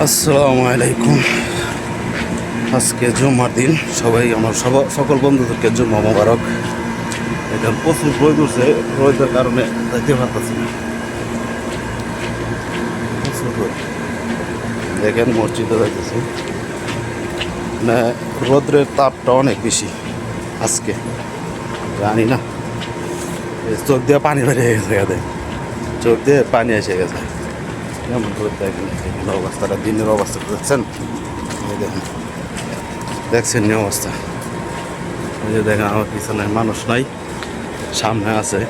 আসসালামু আলাইকুম। আজকে জুম্মার দিন, সবাই আমার সকল বন্ধুদেরকে জুম্মা মোবারক। এখন প্রচুর রোদ উঠছে, রোদের কারণে যাইতে পারতেছি না। প্রচুর রোদ, দেখেন মসজিদে যাইতেছি না, রোদ্রের তাপটা অনেক বেশি আজকে, জানি না, চোখ দিয়ে পানি বেরিয়ে গেছে, চোখ দিয়ে পানি এসে গেছে। কেমন রোদ দেখেন, অবস্থাটা, দিনের অবস্থা দেখছেন, দেখেন, দেখছেন নি অবস্থা। ওই যে দেখেন আমার পিছনে মানুষ নাই, সামনে আছে,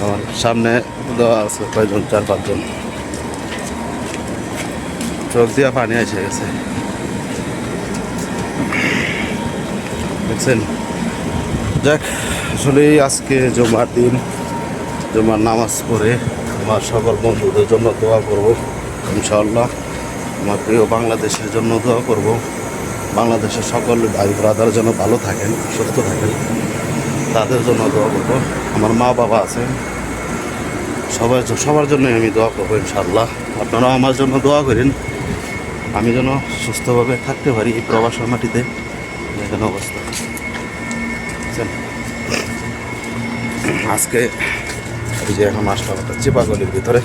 আমার সামনে দেওয়া আছে কয়জন, 4-5 জন, চোখ দিয়ে পানি এসে গেছে, দেখছেন। যাক, আসলে আজকে জুমার দিন, জুমার নামাজ পড়ে আমার সকল বন্ধুদের জন্য দোয়া করব ইনশাআল্লাহ। আমার প্রিয় বাংলাদেশের জন্য দোয়া করব, বাংলাদেশের সকল ভাই ব্রাদার যেন ভালো থাকেন, সুস্থ থাকেন, তাদের জন্য দোয়া করব। আমার মা বাবা আছেন, সবার জন্যই আমি দোয়া করবো ইনশাআল্লাহ। আপনারাও আমার জন্য দোয়া করেন, আমি যেন সুস্থভাবে থাকতে পারি এই প্রবাসের মাটিতে। দেখেন অবস্থা, আজকে এই যে এখন আসলাম একটা চিপা গলির ভিতরে,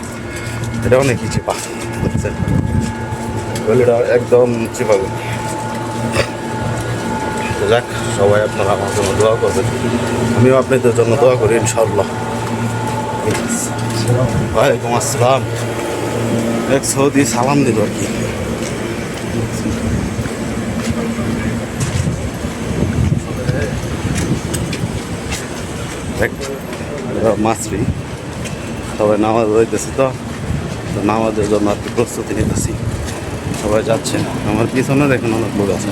এটা অনেকই চিপা, বুঝছেন, গলিটা একদম চিপা গলি। যাক, সবাই আপনারা আমার জন্য দোয়া করবেন, আমিও আপনাদের জন্য দোয়া করি ইনশাআল্লাহ। ওয়ালাইকুম আসসালাম। এক সৌদি সালাম দিল আর কি। মাছরি সবাই নামাজ হইতেছি, তো নামাজের জন্য আর কি প্রস্তুতি নিতেছি, সবাই যাচ্ছে। আমার পিছনে দেখুন অনেক লোক আছে।